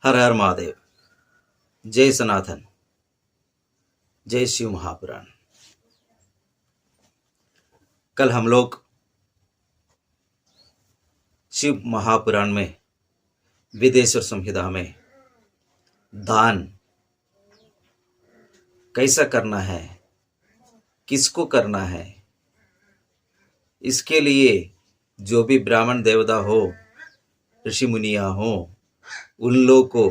हर हर महादेव। जय सनातन। जय शिव महापुराण। कल हम लोग शिव महापुराण में वेदेश्वर संहिता में दान कैसा करना है, किसको करना है, इसके लिए जो भी ब्राह्मण देवता हो, ऋषि मुनिया हो, उन लोगों को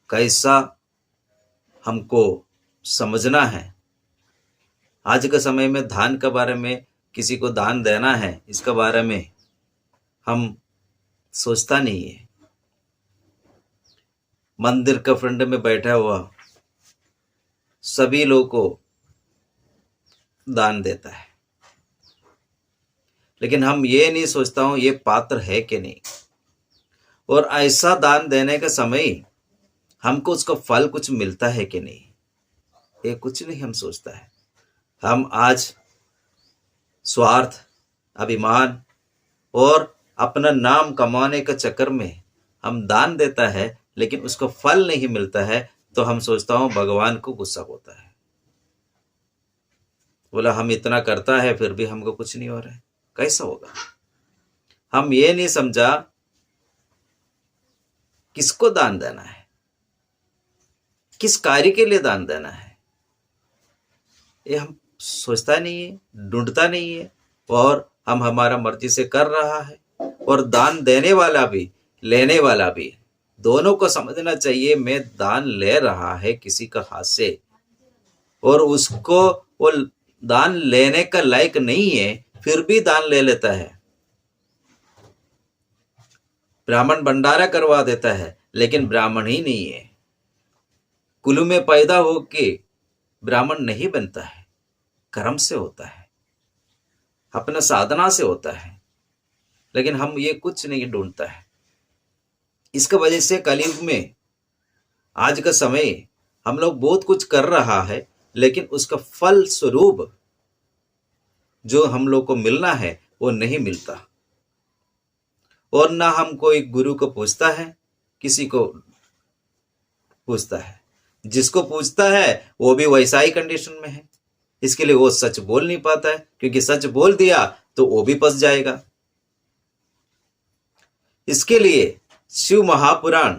कैसा हमको समझना है। आज के समय में दान के बारे में, किसी को दान देना है, इसके बारे में हम सोचता नहीं है। मंदिर के फ्रंट में बैठा हुआ सभी लोगों को दान देता है, लेकिन हम ये नहीं सोचता हूं ये पात्र है कि नहीं, और ऐसा दान देने के समय हमको उसका फल कुछ मिलता है कि नहीं, ये कुछ नहीं हम सोचता है। हम आज स्वार्थ, अभिमान और अपना नाम कमाने के चक्कर में हम दान देता है, लेकिन उसका फल नहीं मिलता है, तो हम सोचता हूं भगवान को गुस्सा होता है। बोला हम इतना करता है फिर भी हमको कुछ नहीं हो रहा है, कैसा होगा। हम ये नहीं समझा किसको दान देना है, किस कार्य के लिए दान देना है, ये हम सोचता नहीं है, ढूंढता नहीं है, और हम हमारा मर्जी से कर रहा है। और दान देने वाला भी लेने वाला भी दोनों को समझना चाहिए, मैं दान ले रहा है किसी का हाथ से, और उसको वो दान लेने का लायक नहीं है फिर भी दान ले लेता है। ब्राह्मण भंडारा करवा देता है, लेकिन ब्राह्मण ही नहीं है। कुल में पैदा होके ब्राह्मण नहीं बनता है, कर्म से होता है, अपना साधना से होता है, लेकिन हम ये कुछ नहीं ढूंढता है। इसका वजह से कलयुग में आज का समय हम लोग बहुत कुछ कर रहा है, लेकिन उसका फल स्वरूप जो हम लोग को मिलना है वो नहीं मिलता। और ना हम कोई गुरु को पूछता है, किसी को पूछता है। जिसको पूछता है वो भी वैसा ही कंडीशन में है, इसके लिए वो सच बोल नहीं पाता है, क्योंकि सच बोल दिया तो वो भी फंस जाएगा। इसके लिए शिव महापुराण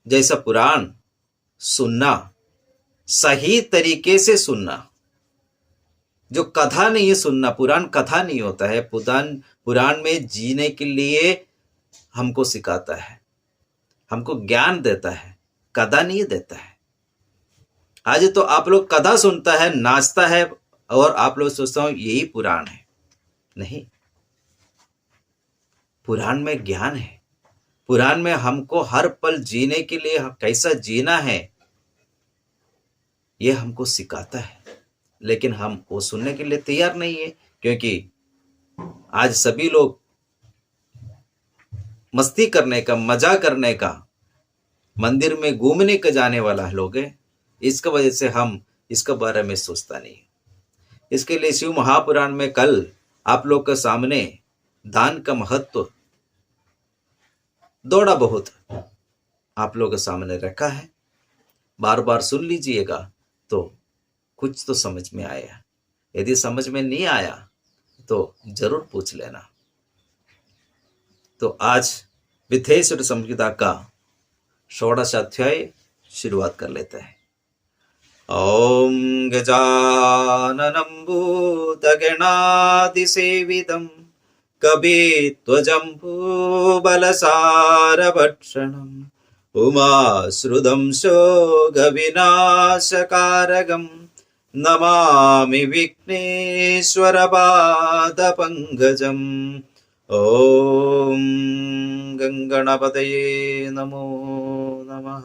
जैसा पुराण सुनना, सही तरीके से सुनना, जो कथा नहीं है सुनना। पुराण कथा नहीं होता है, पुराण में जीने के लिए हमको सिखाता है, हमको ज्ञान देता है, कथा नहीं देता है। आज तो आप लोग कथा सुनता है, नाचता है, और आप लोग सोचता हो यही पुराण है। नहीं, पुराण में ज्ञान है। पुराण में हमको हर पल जीने के लिए कैसा जीना है ये हमको सिखाता है, लेकिन हम वो सुनने के लिए तैयार नहीं है, क्योंकि आज सभी लोग मस्ती करने का, मजा करने का, मंदिर में घूमने का जाने वाला लोग है। इसका वजह से हम इसके बारे में सोचता नहीं। इसके लिए शिव महापुराण में कल आप लोग के सामने दान का महत्व थोड़ा बहुत आप लोग के सामने रखा है। बार बार सुन लीजिएगा तो कुछ तो समझ में आया। यदि समझ में नहीं आया तो जरूर पूछ लेना। तो आज वेदेश्वर संहिता का 16 अध्याय शुरुआत कर लेते हैं। ओम गजाननं भूतगणाधिसेवितं कवित्वजम्बूबलसारभक्षणम् उमाश्रुतं शोकविनाशकारकं नमामि विघ्नेश्वरपादपङ्कजम्। ॐ गङ्गणपतये नमो नमः।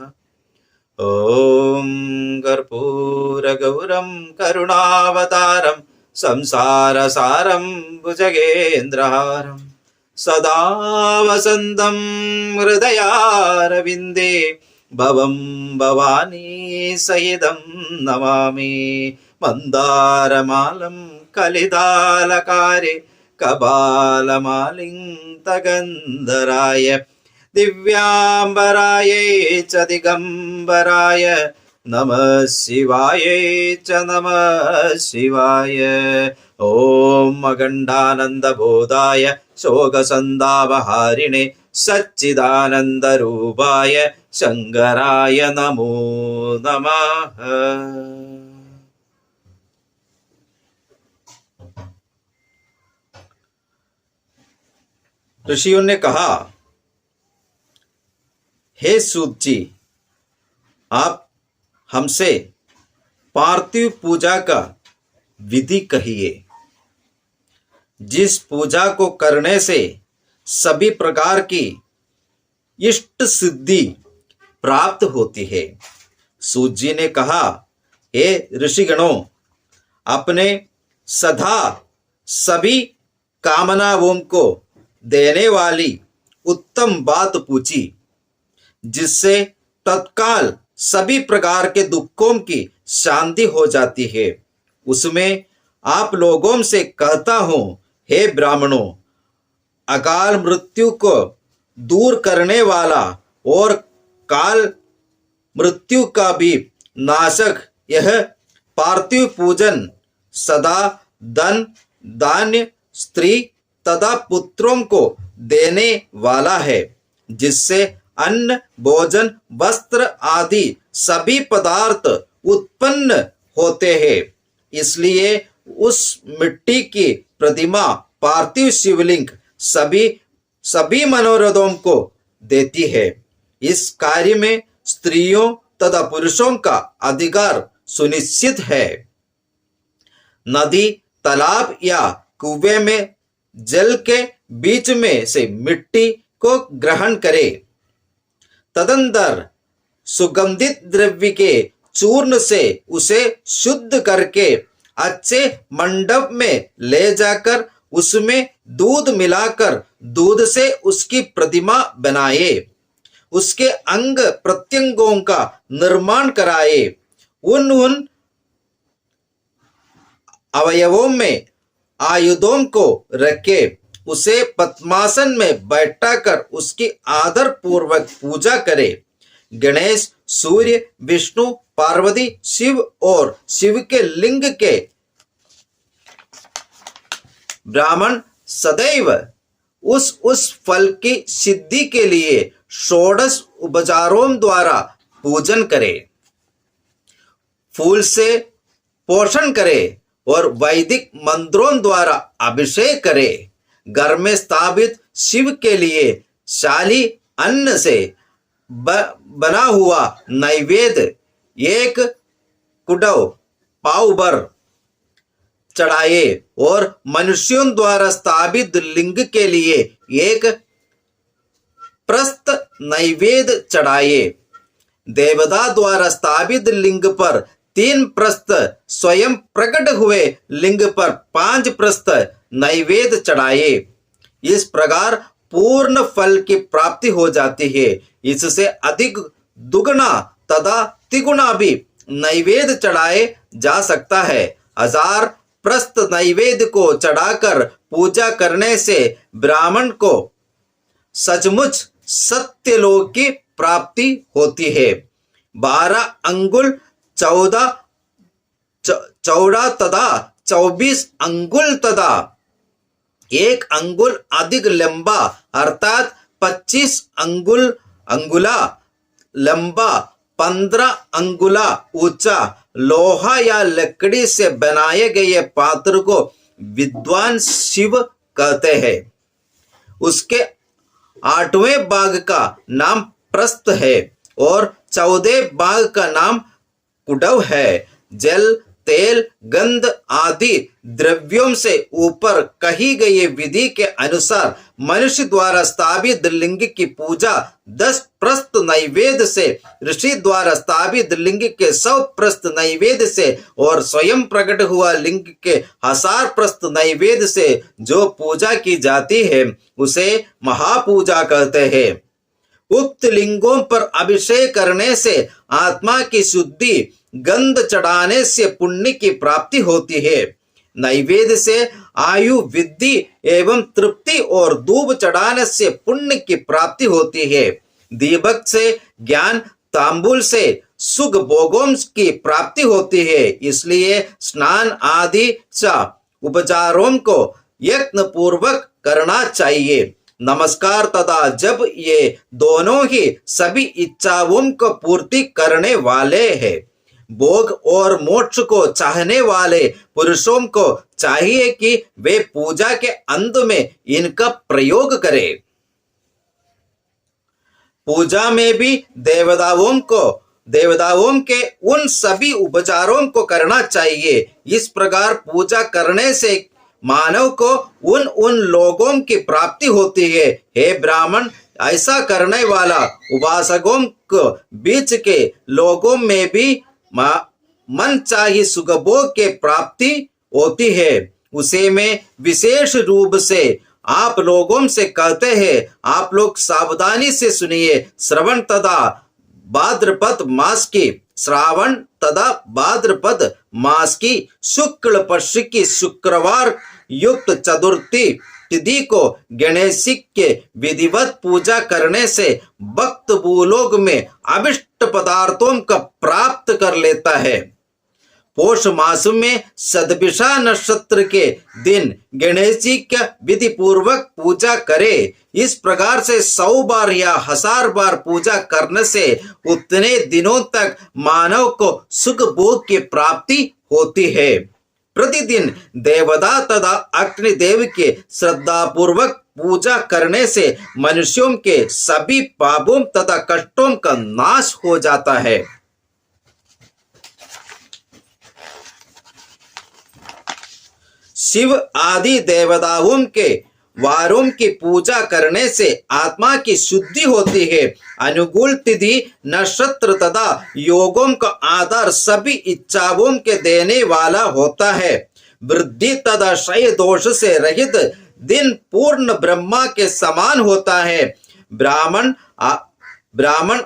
ॐ कर्पूरगौरं करुणावतारं संसारसारं भुजगेन्द्रहारं सदा वसन्तं हृदयारविन्दे भवं भवानी सहितं नमामि। मन्दारमालं कलितालकारे कपालमालिं तगन्धराय दिव्यांबरायै च दिगंबराय नमः शिवाय च नमः शिवाय। ओम अखंडानंद बोधाय शोकसंतापहारिणे सच्चिदानंद रूपाय शंकराय नमो नमः। ऋषियों ने कहा, हे सूत जी, आप हमसे पार्थिव पूजा का विधि कहिए, जिस पूजा को करने से सभी प्रकार की इष्ट सिद्धि प्राप्त होती है। सूत जी ने कहा, हे ऋषिगणों, अपने सदा सभी कामनाओं को देने वाली उत्तम बात पूछी, जिससे तत्काल सभी प्रकार के दुखों की शांति हो जाती है। उसमें आप लोगों से कहता हूं, हे ब्राह्मणों, अकाल मृत्यु को दूर करने वाला और काल मृत्यु का भी नाशक यह पार्थिव पूजन सदा धन धान्य स्त्री तथा पुत्रों को देने वाला है, जिससे अन्न भोजन वस्त्र आदि सभी पदार्थ उत्पन्न होते हैं। इसलिए उस मिट्टी की प्रतिमा पार्थिव शिवलिंग सभी मनोरथों को देती है। इस कार्य में स्त्रियों तथा पुरुषों का अधिकार सुनिश्चित है। नदी, तालाब या कुएं में जल के बीच में से मिट्टी को ग्रहण करे, तदंतर सुगंधित द्रव्य के चूर्ण से उसे शुद्ध करके अच्छे मंडप में ले जाकर उसमें दूध मिलाकर दूध से उसकी प्रतिमा बनाए, उसके अंग प्रत्यंगों का निर्माण कराए, उन अवयवों में आयुधों को रखे, उसे पद्मासन में बैठाकर उसकी आदर पूर्वक पूजा करे। गणेश, सूर्य, विष्णु, पार्वती, शिव और शिव के लिंग के ब्राह्मण सदैव उस फल की सिद्धि के लिए षोडश उपचारों द्वारा पूजन करे, फूल से पोषण करे और वैदिक मंत्रों द्वारा अभिषेक करे। घर में स्थापित शिव के लिए शाली अन्न से बना हुआ नैवेद्य एक कुडव पाव भर चढ़ाए और मनुष्यों द्वारा स्थापित लिंग के लिए एक प्रस्त नैवेद्य चढ़ाए। देवता द्वारा स्थापित लिंग पर 3 प्रस्त, स्वयं प्रकट हुए लिंग पर 5 प्रस्त नैवेद्य चढ़ाए। इस प्रकार पूर्ण फल की प्राप्ति हो जाती है। इससे अधिक दुगुना तथा तिगुना भी नैवेद्य चढ़ाए जा सकता है। 1000 प्रस्त नैवेद्य को चढ़ाकर पूजा करने से ब्राह्मण को सचमुच सत्यलोक की प्राप्ति होती है। 12 अंगुल चौड़ा तथा 24 अंगुल तथा 1 अंगुल अधिक लंबा अर्थात 25 अंगुला लंबा 15 अंगुला ऊंचा लोहा या लकड़ी से बनाए गए पात्र को विद्वान शिव कहते हैं। उसके 8वें भाग का नाम प्रस्थ है और 14वें भाग का नाम कुडव है। जल, तेल, गंध आदि द्रव्यों से ऊपर कही गई विधि के अनुसार मनुष्य द्वारा स्थापित लिंग की पूजा 10 प्रस्त नैवेद्य से, ऋषि द्वारा स्थापित लिंग के 100 प्रस्त नैवेद्य से और स्वयं प्रकट हुआ लिंग के 1000 प्रस्त नैवेद्य से जो पूजा की जाती है उसे महापूजा कहते हैं। उक्त लिंगों पर अभिषेक करने से आत्मा की शुद्धि, गंध चढ़ाने से पुण्य की प्राप्ति होती है। नैवेद्य से आयु वृद्धि एवं तृप्ति और दूब चढ़ाने से पुण्य की प्राप्ति होती है। दीपक से ज्ञान, तांबुल से सुख भोगों की प्राप्ति होती है। इसलिए स्नान आदि सा उपचारों को यत्न पूर्वक करना चाहिए। नमस्कार तथा जब ये दोनों ही सभी इच्छाओं को पूर्ति करने वाले हैं। भोग और मोक्ष को चाहने वाले पुरुषों को चाहिए कि वे पूजा के अंत में इनका प्रयोग करें। पूजा में भी देवताओं के उन सभी उपचारों को करना चाहिए। इस प्रकार पूजा करने से मानव को उन लोगों की प्राप्ति होती है। हे ब्राह्मण, ऐसा करने वाला उपासकों को बीच के लोगों में भी मन चाही सुखभोग के प्राप्ति होती है। उसे में विशेष रूप से आप लोगों से कहते हैं, आप लोग सावधानी से सुनिए। श्रावण तथा भाद्रपद मास की शुक्ल पक्ष की शुक्रवार युक्त चतुर्थी तिथि को गणेश के विधिवत पूजा करने से भक्त भूलोक में अभिष्ट पदार्थों का प्राप्त कर लेता है। पौष मास में सदभिषा नक्षत्र के दिन गणेश जी का विधि पूर्वक पूजा करे। इस प्रकार से 100 बार या 1000 बार पूजा करने से उतने दिनों तक मानव को सुख भोग की प्राप्ति होती है। प्रतिदिन देवता तथा अग्निदेव के श्रद्धा पूर्वक पूजा करने से मनुष्यों के सभी पापों तथा कष्टों का नाश हो जाता है। शिव आदि देवताओं के वारों की पूजा करने से आत्मा की शुद्धि होती है। अनुकूल तिथि, नक्षत्र तथा योगों का आधार सभी इच्छाओं के देने वाला होता है। वृद्धि तथा क्षय दोष से रहित दिन पूर्ण ब्रह्मा के समान होता है। ब्राह्मण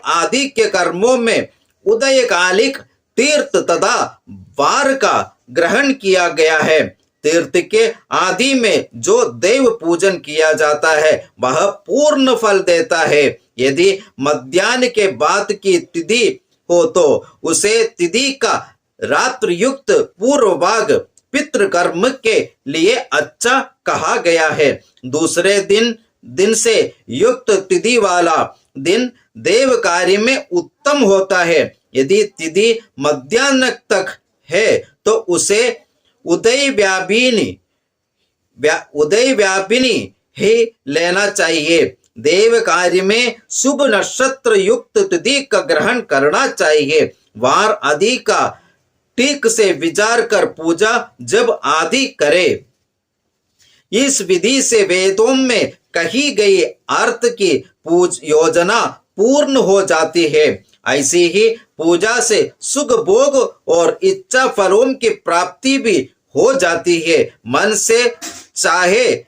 आदि के कर्मों में उदयकालिक तीर्थ तथा वार का ग्रहण किया गया है। तीर्थ के आदि में जो देव पूजन किया जाता है वह पूर्ण फल देता है। यदि मध्याह्न के बाद की तिथि हो तो उसे तिथि का रात्र युक्त पूर्व भाग पितृकर्म के लिए अच्छा कहा गया है। दूसरे दिन से युक्त तिथि वाला दिन देव कार्य में उत्तम होता है। यदि तिथि मध्याह्न तक है तो उसे उदय व्यापिनी ही लेना चाहिए। देव कार्य में शुभ नक्षत्र युक्त तिथि का ग्रहण करना चाहिए। वार आदि का ठीक से विचार कर पूजा जब आदि करे। इस विधि से वेदों में कही गई अर्थ की योजना पूर्ण हो जाती है। ऐसी ही पूजा से सुख भोग और इच्छा फलों की प्राप्ति भी हो जाती है। मन से चाहे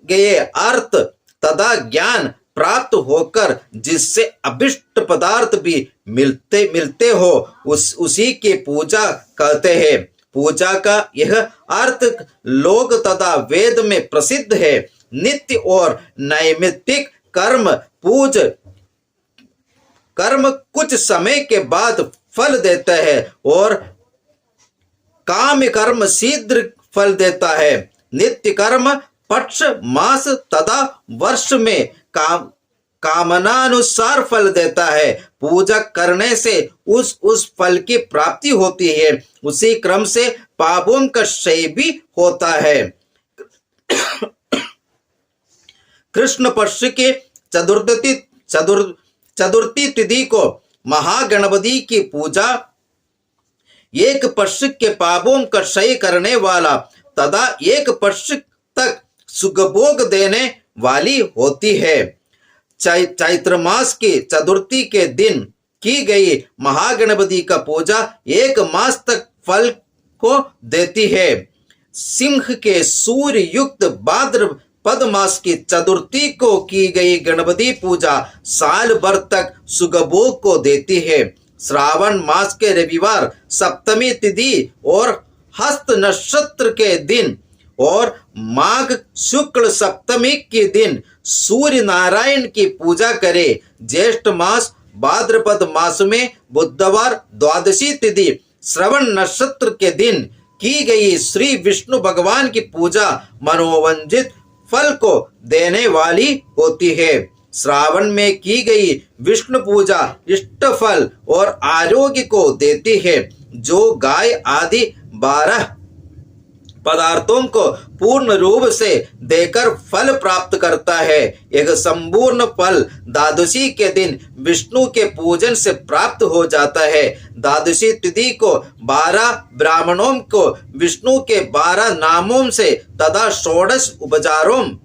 गए अर्थ तथा ज्ञान प्राप्त होकर जिससे अभिष्ट पदार्थ भी मिलते हो उसी की पूजा कहते हैं। पूजा का यह अर्थ लोक तथा वेद में प्रसिद्ध है। नित्य और नैमित्तिक कर्म कुछ समय के बाद फल देता है और काम कर्म शीघ्र फल देता है। नित्य कर्म पक्ष, मास तथा वर्ष में कामनानुसार फल देता है। पूजा करने से उस फल की प्राप्ति होती है। उसी क्रम से पापों का क्षय भी होता है। कृष्ण पक्ष के चतुर्थी तिथि को महागणपति की पूजा एक पक्ष के पापों का क्षय करने वाला तथा एक पक्ष तक सुखभोग देने वाली होती है। चैत्र मास की चतुर्थी के दिन की गई महागणपति का पूजा 1 मास तक फल को देती है। सिंह के सूर्य युक्त भाद्रपद मास की चतुर्थी को की गई गणपति पूजा साल भर तक सुखभोग को देती है। श्रावण मास के रविवार, सप्तमी तिथि और हस्त नक्षत्र के दिन और माघ शुक्ल सप्तमी के दिन सूर्य नारायण की पूजा करे। ज्येष्ठ मास भाद्रपद मास में बुधवार द्वादशी तिथि श्रवण नक्षत्र के दिन की गई श्री विष्णु भगवान की पूजा मनोवांछित फल को देने वाली होती है। श्रावण में की गई विष्णु पूजा इष्ट फल और आरोग्य को देती है। जो गाय आदि 12 पदार्थों को पूर्ण रूप से देकर फल प्राप्त करता है। एक संपूर्ण फल द्वादशी के दिन विष्णु के पूजन से प्राप्त हो जाता है। द्वादशी तिथि को 12 ब्राह्मणों को विष्णु के 12 नामों से तथा 16 उपचारों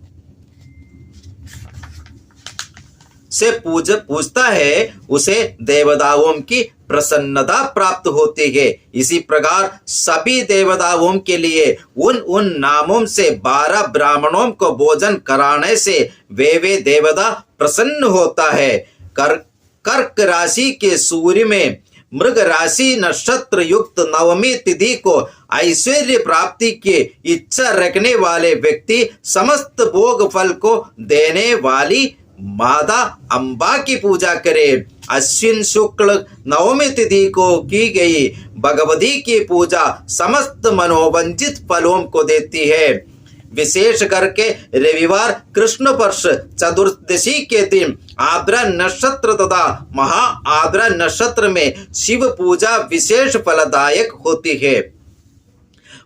से पूजता है, उसे देवताओं की प्रसन्नता प्राप्त होती है। इसी प्रकार सभी देवताओं के लिए उन नामों से 12 ब्राह्मणों को भोजन कराने से वे देवता प्रसन्न होता है। कर्क राशि के सूर्य में मृग राशि नक्षत्र युक्त नवमी तिथि को ऐश्वर्य प्राप्ति की इच्छा रखने वाले व्यक्ति समस्त भोग फल को देने वाली माता अम्बा की पूजा करे। अश्विन शुक्ल नवमी तिथि को की गई भगवती की पूजा समस्त मनोवांछित फलों को देती है। विशेष करके रविवार कृष्ण पक्ष चतुर्दशी के दिन आर्द्रा नक्षत्र तथा महा आर्द्रा नक्षत्र में शिव पूजा विशेष फलदायक होती है।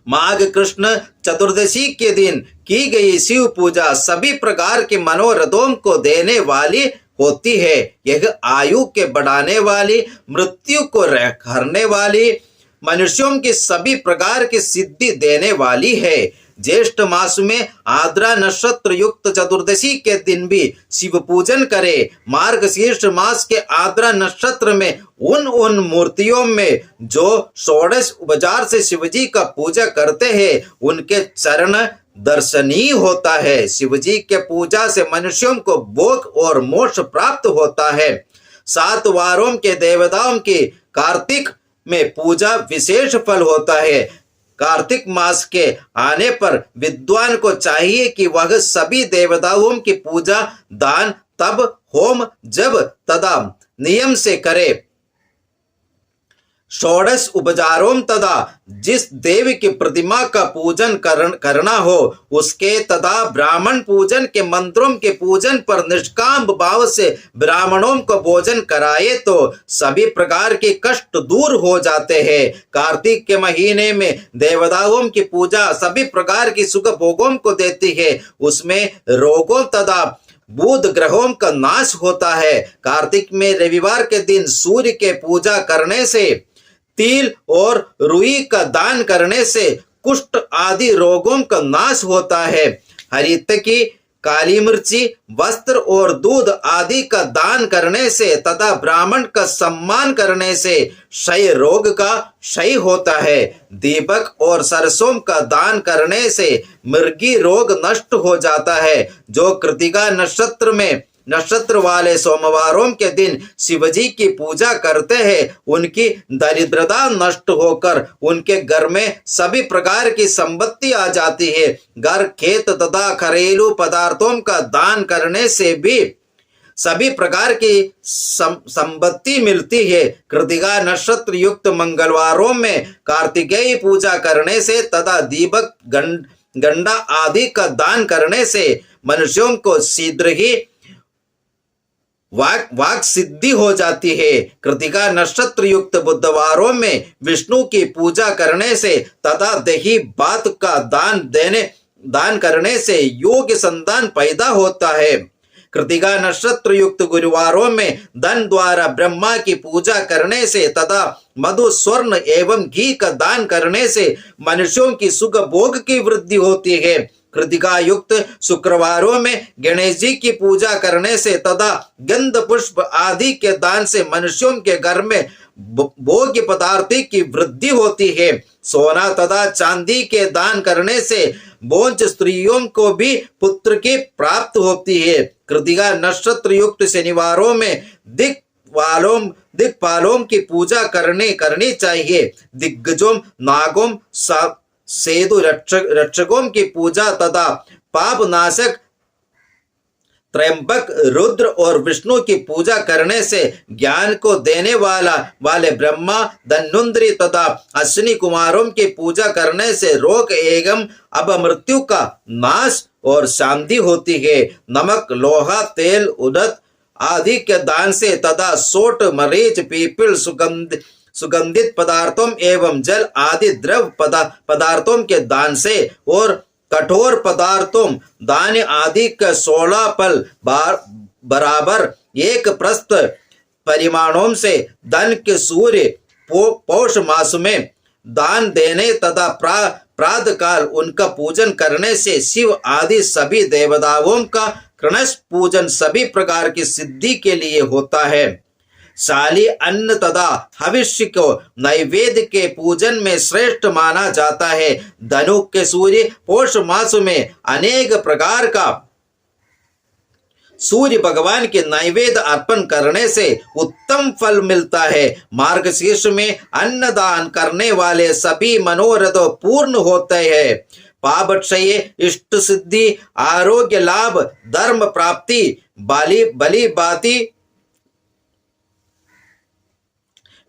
माघ कृष्ण चतुर्दशी के दिन की गई शिव पूजा सभी प्रकार के मनोरथों को देने वाली होती है। यह आयु के बढ़ाने वाली, मृत्यु को हरने वाली, मनुष्यों की सभी प्रकार की सिद्धि देने वाली है। ज्येष्ठ मास में आर्द्रा नक्षत्र युक्त चतुर्दशी के दिन भी शिव पूजन करे। मार्गशीर्ष मास के आर्द्रा नक्षत्र में उन मूर्तियों में जो 16 उपचार से शिवजी का पूजा करते हैं उनके चरण दर्शनीय होता है। शिवजी के पूजा से मनुष्यों को भोग और मोक्ष प्राप्त होता है। 7 वारों के देवताओं की कार्तिक में पूजा विशेष फल होता है। कार्तिक मास के आने पर विद्वान को चाहिए कि वह सभी देवताओं की पूजा दान तप होम जप तथा नियम से करे। 16 उपचारों तथा जिस देवी की प्रतिमा का पूजन करना हो उसके तथा ब्राह्मण पूजन के मंत्रों के पूजन पर निष्काम भाव से ब्राह्मणों को भोजन कराए तो सभी प्रकार के कष्ट दूर हो जाते हैं। कार्तिक के महीने में देवताओं की पूजा सभी प्रकार की सुख भोगों को देती है। उसमें रोगों तथा बुध ग्रहों का नाश होता है। कार्तिक में रविवार के दिन सूर्य के पूजा करने से, तिल और रुई का दान करने से कुष्ठ आदि रोगों का नाश होता है। हरितकी, काली मिर्ची, वस्त्र और दूध आदि का दान करने से तथा ब्राह्मण का सम्मान करने से क्षय रोग का क्षय होता है। दीपक और सरसों का दान करने से मृगी रोग नष्ट हो जाता है। जो कृतिका नक्षत्र वाले सोमवारों के दिन शिवजी की पूजा करते हैं उनकी दरिद्रता नष्ट होकर उनके घर में सभी प्रकार की संपत्ति आ जाती है। घर, खेत तथा घरेलू पदार्थों का दान करने से भी सभी प्रकार की संपत्ति मिलती है। कृतिका नक्षत्र युक्त मंगलवारों में कार्तिकेय पूजा करने से तथा दीपक, गंडा आदि का दान करने से मनुष्यों को शीघ्र ही वाक सिद्धि हो जाती है। कृतिका नक्षत्र युक्त बुधवारों में विष्णु की पूजा करने से तथा दही भात का दान करने से योग्य संतान पैदा होता है। कृतिका नक्षत्र युक्त गुरुवारों में धन द्वारा ब्रह्मा की पूजा करने से तथा मधु, स्वर्ण एवं घी का दान करने से मनुष्यों की सुख भोग की वृद्धि होती है। कृतिका युक्त शुक्रवारों में गणेश जी की पूजा करने से तथा गंध पुष्प आदि के दान से मनुष्यों के घर में भोग्य पदार्थ की वृद्धि होती है। सोना तथा चांदी के दान करने से बोझ स्त्रियों को भी पुत्र की प्राप्त होती है। कृतिका नक्षत्र युक्त शनिवारों में दिक्पालों की पूजा करनी चाहिए। दिग्गजों, नागों, सेतु रक्षकों की पूजा तथा पाप नाशक त्रयंबक रुद्र और विष्णु की पूजा करने से ज्ञान को देने वाले ब्रह्मा धन्वंतरि तथा अश्विनी कुमारों की पूजा करने से रोग एवं अपमृत्यु का नाश और शांति होती है। नमक, लोहा, तेल, उड़द आदि के दान से तथा सोट, मरीच, पीपल, सुगंधित पदार्थों एवं जल आदि द्रव पदार्थों के दान से और कठोर पदार्थों दान आदि के 16 पल बराबर एक प्रस्थ परिमाणों से धन के सूर्य पौष मास में दान देने तथा प्रातः काल उनका पूजन करने से शिव आदि सभी देवताओं का कृणश पूजन सभी प्रकार की सिद्धि के लिए होता है। शाली अन्न तथा हविष्य को नैवेद्य के पूजन में श्रेष्ठ माना जाता है। धनु के सूर्य पौष मास में अनेक प्रकार का सूर्य भगवान के नैवेद्य अर्पण करने से उत्तम फल मिलता है। मार्गशीर्ष में अन्नदान करने वाले सभी मनोरथ पूर्ण होते हैं। पापक्षय, इष्ट सिद्धि, आरोग्य लाभ, धर्म प्राप्ति, बलि बाती,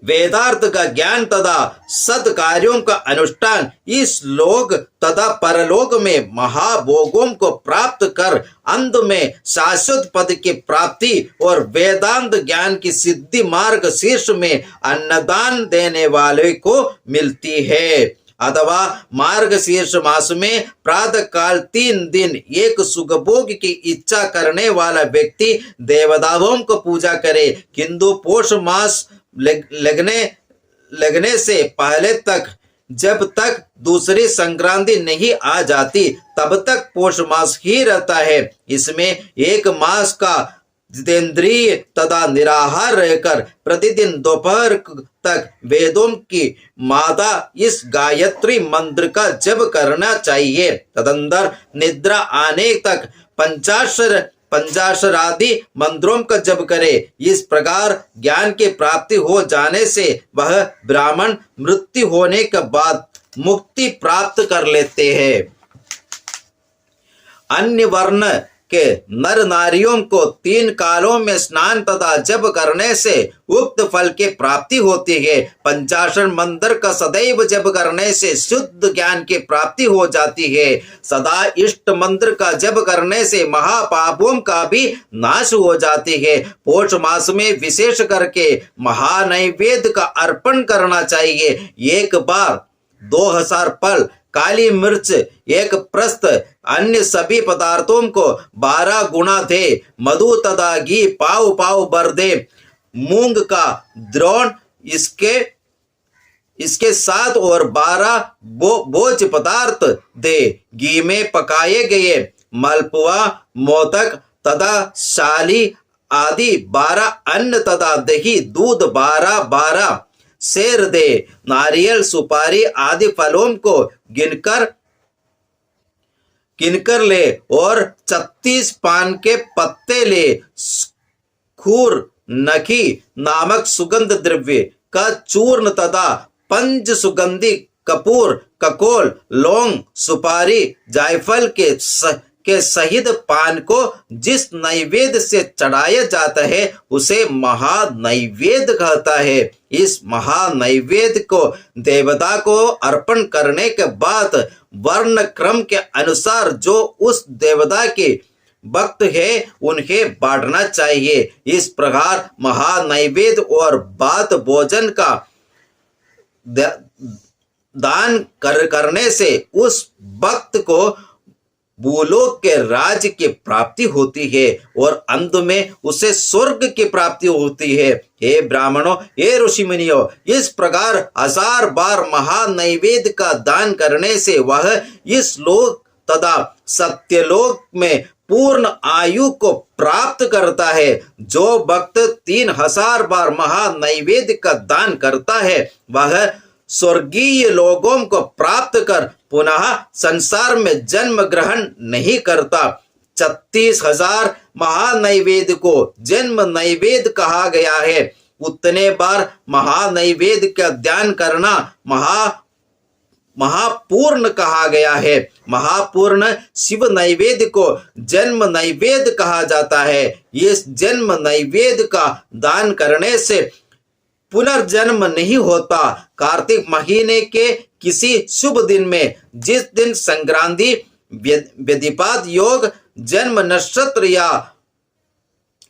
वेदार्थ का ज्ञान तथा सत्कार्यों का अनुष्ठान इस लोक तथा परलोक में महाभोगों को प्राप्त कर अंत में शाश्वत पद की प्राप्ति और वेदांत ज्ञान की सिद्धि मार्ग शीर्ष में अन्नदान देने वाले को मिलती है। अथवा मार्ग शीर्ष मास में प्रातः काल 3 दिन एक सुखभोग की इच्छा करने वाला व्यक्ति देवताओं को पूजा करे, किंतु पौष मास लगने से पहले तक जब तक दूसरी संक्रांति नहीं आ जाती तब तक पौष मास ही रहता है। इसमें एक मास का जितेंद्रिय तथा निराहार रहकर प्रतिदिन दोपहर तक वेदों की माता इस गायत्री मंत्र का जप करना चाहिए। तदंतर निद्रा आने तक पंचाक्षर आदि मंत्रों का जप करे। इस प्रकार ज्ञान की प्राप्ति हो जाने से वह ब्राह्मण मृत्यु होने के बाद मुक्ति प्राप्त कर लेते हैं। अन्य वर्ण के नर नारियों को 3 कालों में स्नान तथा जप करने से उक्त फल की प्राप्ति होती है। पंचाक्षर मंत्र का सदैव जप करने से शुद्ध ज्ञान की प्राप्ति हो जाती है। सदा इष्ट मंत्र का जप करने से महापापों का भी नाश हो जाती है। पौष मास में विशेष करके महानैवेद्य का अर्पण करना चाहिए। एक बार 2000 पल काली मिर्च, एक प्रस्थ, अन्य सभी पदार्थों को 12 गुना दे, मधु तथा घी पाव पाव भर दे, मूंग का द्रोण इसके साथ और 12 भोज पदार्थ दे। घी में पकाए गए मलपुआ, मोदक तथा शाली आदि 12 अन्न तथा दही दूध 12 शेर दे। नारियल, सुपारी आदि फलों को गिनकर ले और 36 पान के पत्ते ले। खूर नखी नामक सुगंध द्रव्य का चूर्ण तथा 5 सुगंधी कपूर, ककोल, लौंग, सुपारी, जायफल के सहित पान को जिस नैवेद्य से चढ़ाया जाता है उसे महानैवेद्य कहता है। इस महानैवेद्य को देवता को अर्पण करने के बाद वर्ण क्रम के अनुसार जो उस देवता के भक्त है उन्हें बांटना चाहिए। इस प्रकार महानैवेद्य और बात भोजन का दान करने से उस भक्त को भूलोक के राज्य की प्राप्ति होती है और अंत में उसे स्वर्ग की प्राप्ति होती है। हे ब्राह्मणों, हे ऋषिमुनियों, इस प्रकार 1000 बार महानैवेद्य का दान करने से वह इस लोक तथा सत्यलोक में पूर्ण आयु को प्राप्त करता है। जो भक्त 3000 बार महानैवेद्य का दान करता है वह स्वर्गीय लोगों को प्राप्त कर पुनः संसार में जन्म ग्रहण नहीं करता। 36,000 महानैवेद्य को जन्म नैवेद्य कहा गया है। उतने बार महानैवेद्य का ध्यान करना महापूर्ण कहा गया है। महापूर्ण शिव नैवेद्य को जन्म नैवेद्य कहा जाता है। इस जन्म नैवेद्य का दान करने से पुनर्जन्म नहीं होता। कार्तिक महीने के किसी शुभ दिन में, जिस दिन संक्रांति व्यतिपात योग, जन्म नक्षत्र या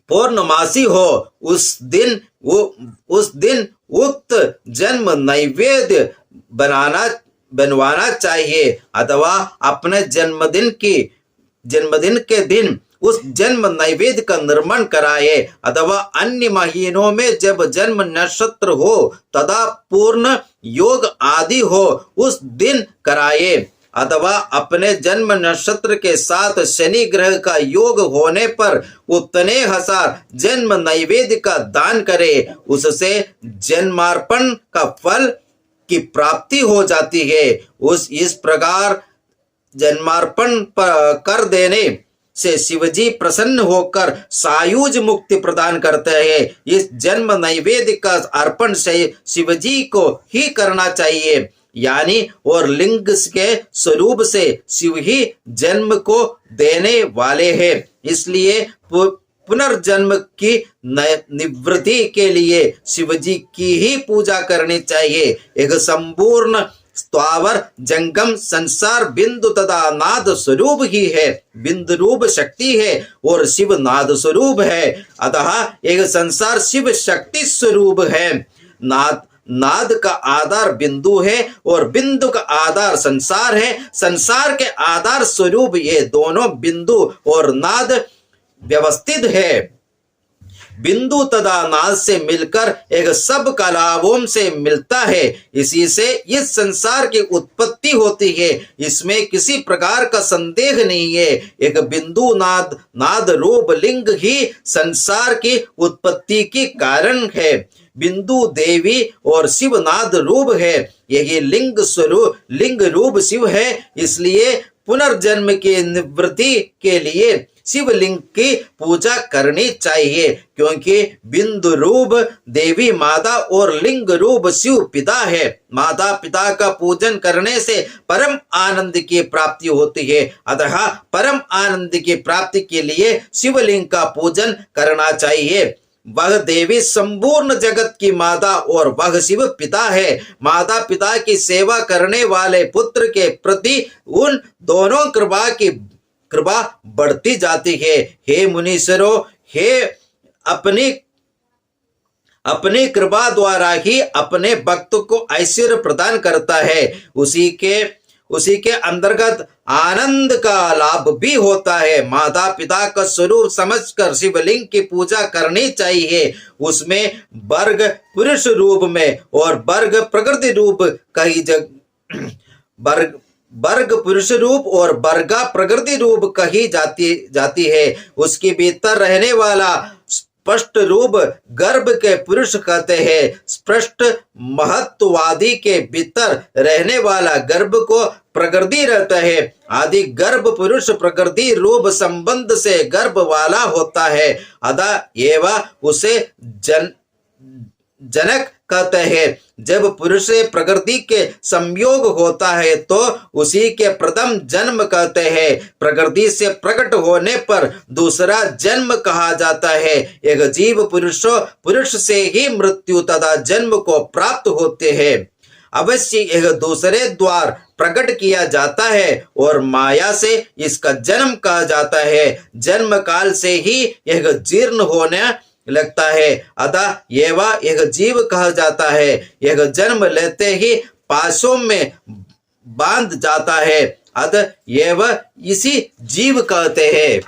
पूर्णमासी हो, उस दिन उक्त जन्म नैवेद्य बनवाना चाहिए, अथवा अपने जन्मदिन के दिन उस जन्म नैवेद्य का निर्माण कराए, अथवा अन्य महीनों में जब जन्म नक्षत्र हो तथा पूर्ण योग आदि हो उस दिन कराए, अथवा अपने जन्म नक्षत्र के साथ शनि ग्रह का योग होने पर उतने हजार जन्म नैवेद्य का दान करे। उससे जन्मार्पण का फल की प्राप्ति हो जाती है। इस प्रकार जन्मार्पण कर देने से शिवजी प्रसन्न होकर सायुज मुक्ति प्रदान करते हैं। इस जन्म नैवेद्य का अर्पण शिवजी को ही करना चाहिए, यानी और लिंग के स्वरूप से शिव ही जन्म को देने वाले हैं। इसलिए पुनर्जन्म की निवृत्ति के लिए शिवजी की ही पूजा करनी चाहिए। एक संपूर्ण स्थावर जंगम संसार बिंदु तथा नाद स्वरूप ही है। बिंदु रूप शक्ति है और शिव नाद स्वरूप है, अतः एक संसार शिव शक्ति स्वरूप है। नाद का आधार बिंदु है और बिंदु का आधार संसार है। संसार के आधार स्वरूप ये दोनों बिंदु और नाद व्यवस्थित है। बिंदु तथा नाद से मिलकर एक सब कलाओं से मिलता है। इसी से इस संसार की उत्पत्ति होती है, इसमें किसी प्रकार का संदेह नहीं है। एक बिंदु नाद रूप लिंग ही संसार की उत्पत्ति के कारण है। बिंदु देवी और शिव नाद रूप है। यही लिंग रूप शिव है। इसलिए पुनर्जन्म की निवृत्ति के लिए शिवलिंग की पूजा करनी चाहिए, क्योंकि बिंदु रूप देवी माता और लिंग रूप शिव पिता है। माता पिता का पूजन करने से परम आनंद की प्राप्ति होती है, अतः परम आनंद की प्राप्ति के लिए शिवलिंग का पूजन करना चाहिए। वह देवी संपूर्ण जगत की माता और वह शिव पिता है। माता पिता की सेवा करने वाले पुत्र के प्रति उन दोनों कृपा बढ़ती जाती है। हे मुनीश्वरों, हे अपनी कृपा द्वारा ही अपने भक्त को ऐश्वर्य प्रदान करता है। उसी के अंतर्गत आनंद का लाभ भी होता है। माता पिता का स्वरूप समझकर शिवलिंग की पूजा करनी चाहिए। उसमें वर्ग पुरुष रूप में और वर्ग प्रकृति रूप वर्ग पुरुष रूप और वर्गा प्रकृति रूप कही जाती है। उसके भीतर रहने वाला स्पष्ट रूप गर्भ के पुरुष कहते हैं। स्पष्ट महत्ववादी के भीतर रहने वाला गर्भ को प्रकृति रहता है। आदि गर्भ पुरुष प्रकृति रूप संबंध से गर्भ वाला होता है, अतः एवं उसे जनक कहते हैं। जब पुरुष से प्रकृति के संयोग होता है तो उसी के प्रथम जन्म कहते हैं। प्रकृति से प्रकट होने पर दूसरा जन्म कहा जाता है। एक जीव पुरुष से ही मृत्यु तथा जन्म को प्राप्त होते हैं। अवश्य एक दूसरे द्वार प्रकट किया जाता है और माया से इसका जन्म कहा जाता है। जन्म काल से ही यह जीर्ण होने लगता है, अतः एवं एक जीव कहा जाता है। यह जन्म लेते ही पाशों में बांध जाता है, अतः एवं इसी जीव कहते हैं।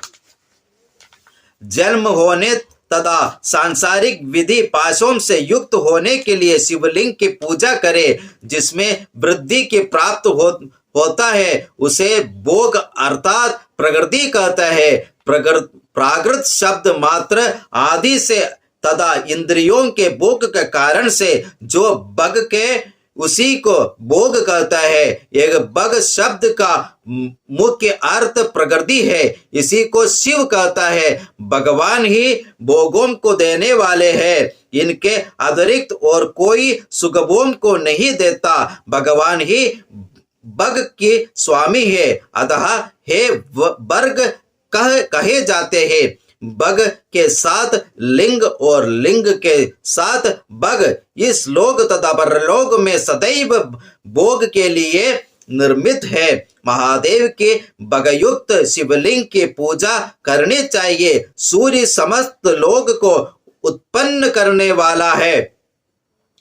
जन्म होने तथा सांसारिक विधि पाशों से युक्त होने के लिए शिवलिंग की पूजा करे। जिसमें वृद्धि की प्राप्त होता है उसे भोग अर्थात प्रकृति कहता है। प्राकृत शब्द मात्र आदि से तथा इंद्रियों के भोग के कारण से जो भग के उसी को भोग कहता है। एक भग शब्द का मुख्य अर्थ प्रकृति है, इसी को शिव कहता है। भगवान ही भोगों को देने वाले हैं, इनके अतिरिक्त और कोई सुखभोग को नहीं देता। भगवान ही बग के स्वामी है, अतः हे वर्ग कहे जाते हैं। बग के साथ लिंग और लिंग के साथ बग इस लोक तथा परलोक में सदैव भोग के लिए निर्मित है। महादेव के बगयुक्त शिवलिंग की पूजा करनी चाहिए। सूर्य समस्त लोक को उत्पन्न करने वाला है,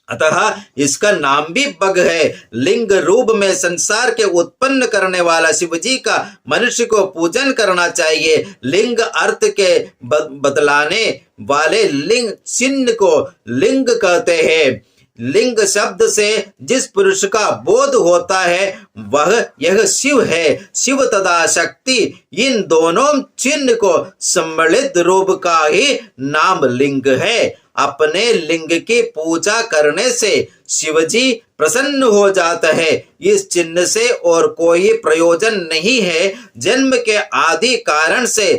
अतः इसका नाम भी बग है। लिंग रूप में संसार के उत्पन्न करने वाला शिव जी का मनुष्य को पूजन करना चाहिए। लिंग अर्थ के बदलाने वाले लिंग चिन्ह को लिंग कहते हैं। लिंग शब्द से जिस पुरुष का बोध होता है वह यह शिव है। शिव तथा शक्ति इन दोनों चिन्ह को सम्मिलित रूप का ही नाम लिंग है। अपने लिंग की पूजा करने से शिवजी प्रसन्न हो जाता है। इस चिन्ह से और कोई प्रयोजन नहीं है। जन्म के आदि कारण से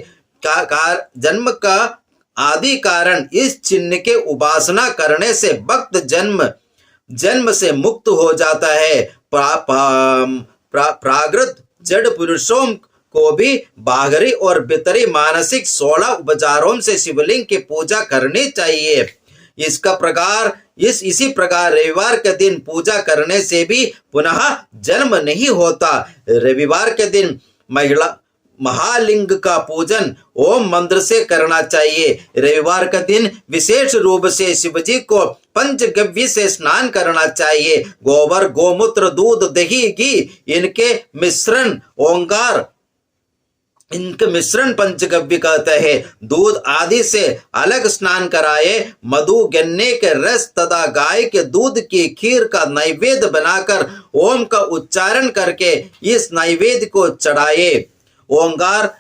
जन्म का आदि कारण इस चिन्ह के उपासना करने से भक्त जन्म से मुक्त हो जाता है। प्राकृत जड़ पुरुषों को भी बाहरी और भीतरी मानसिक 16 उपचारों से शिवलिंग की पूजा करनी चाहिए। इसी प्रकार रविवार के दिन पूजा करने से भी पुनः जन्म नहीं होता। रविवार के दिन महालिंग का पूजन ओम मंत्र से करना चाहिए। रविवार का दिन विशेष रूप से शिवजी को पंचगव्य से स्नान करना चाहिए। गोबर, गोमूत्र, दूध, दही, घी इनके मिश्रण पंचगव्य कहते हैं। दूध आदि से अलग स्नान कराए। मधु, गन्ने के रस तथा गाय के दूध की खीर का नैवेद्य बनाकर ओम का उच्चारण करके इस नैवेद्य को चढ़ाए। ओंकार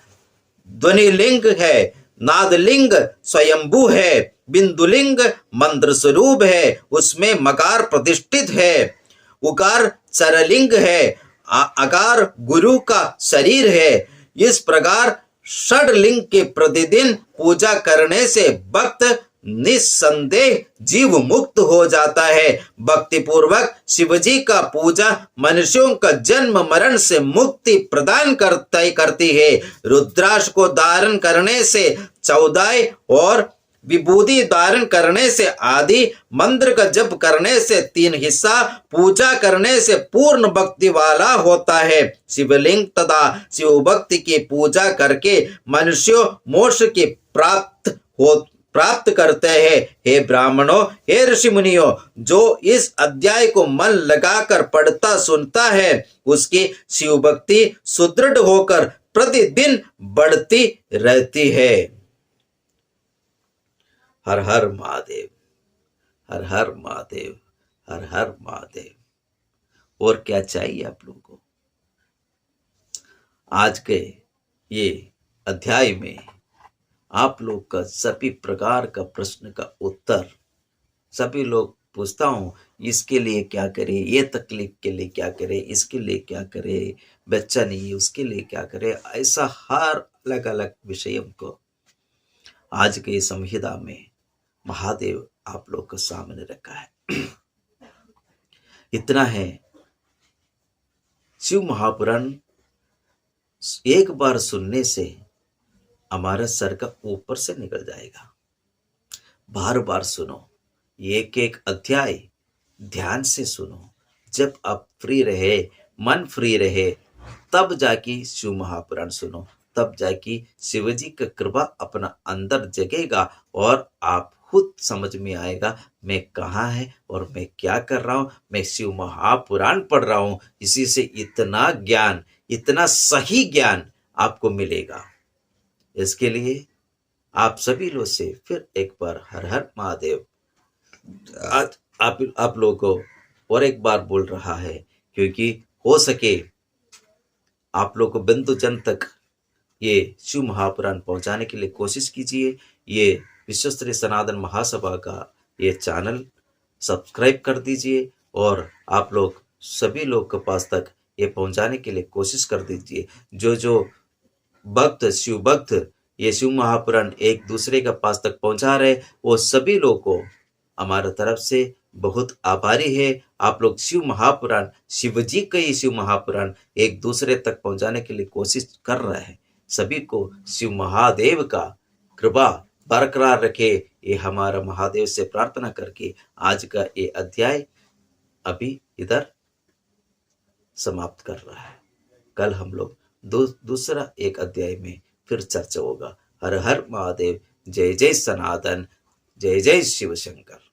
ध्वनिलिंग है, नादलिंग स्वयंभू है, बिंदुलिंग मंत्र स्वरूप है, उसमें मकार प्रतिष्ठित है। उकार चरलिंग है, अकार गुरु का शरीर है। इस प्रकार षडलिंग के प्रतिदिन पूजा करने से भक्त निस्संदेह जीव मुक्त हो जाता है। भक्ति पूर्वक शिवजी का पूजा मनुष्यों का जन्म मरण से मुक्ति प्रदान करती है। रुद्राक्ष को धारण करने से 14 और विभूति धारण करने से आदि, मंत्र का जप करने से 3 हिस्सा, पूजा करने से पूर्ण भक्ति वाला होता है। शिवलिंग तथा शिव भक्ति की पूजा करके मनुष्यों मोक्ष की प्राप्त करते हैं। हे ब्राह्मणों, हे ऋषि मुनियों, जो इस अध्याय को मन लगाकर पढ़ता सुनता है उसकी शिव भक्ति सुदृढ़ होकर प्रतिदिन बढ़ती रहती है। हर हर महादेव, हर हर महादेव, हर हर महादेव। और क्या चाहिए आप लोगों को? आज के ये अध्याय में आप लोग का सभी प्रकार का प्रश्न का उत्तर, सभी लोग पूछता हूँ इसके लिए क्या करे, ये तकलीफ के लिए क्या करे, इसके लिए क्या करे, बच्चा नहीं उसके लिए क्या करे, ऐसा हर अलग अलग विषयों को आज के संहिता में महादेव आप लोग के सामने रखा है। इतना है, शिव महापुराण एक बार सुनने से हमारा सर का ऊपर से निकल जाएगा। बार बार सुनो, एक एक अध्याय ध्यान से सुनो। जब आप फ्री रहे, मन फ्री रहे, तब जाके शिव महापुराण सुनो, तब जाके शिवजी का कृपा अपना अंदर जगेगा और आप खुद समझ में आएगा मैं कहाँ है और मैं क्या कर रहा हूँ। मैं शिव महापुराण पढ़ रहा हूँ, इसी से इतना ज्ञान, इतना सही ज्ञान आपको मिलेगा। इसके लिए आप सभी लोग से फिर एक बार हर हर महादेव। आज आप लोगों को और एक बार बोल रहा है, क्योंकि हो सके आप लोग को बिंदु जन तक ये शिव महापुराण पहुंचाने के लिए कोशिश कीजिए। ये विश्वस्तरीय सनातन महासभा का ये चैनल सब्सक्राइब कर दीजिए और आप लोग सभी लोग के पास तक ये पहुंचाने के लिए कोशिश कर दीजिए। जो भक्त, शिव भक्त ये शिव महापुराण एक दूसरे के पास तक पहुंचा रहे, वो सभी लोग को हमारे तरफ से बहुत आभारी है आप लोग। शिव महापुराण, शिव जी का ही शिव महापुराण एक दूसरे तक पहुंचाने के लिए कोशिश कर रहे हैं। सभी को शिव महादेव का कृपा बरकरार रखे, ये हमारा महादेव से प्रार्थना करके आज का ये अध्याय अभी इधर समाप्त कर रहा है। कल हम लोग दूसरा एक अध्याय में फिर चर्चा होगा। हर हर महादेव, जय जय सनातन, जय जय शिव शंकर।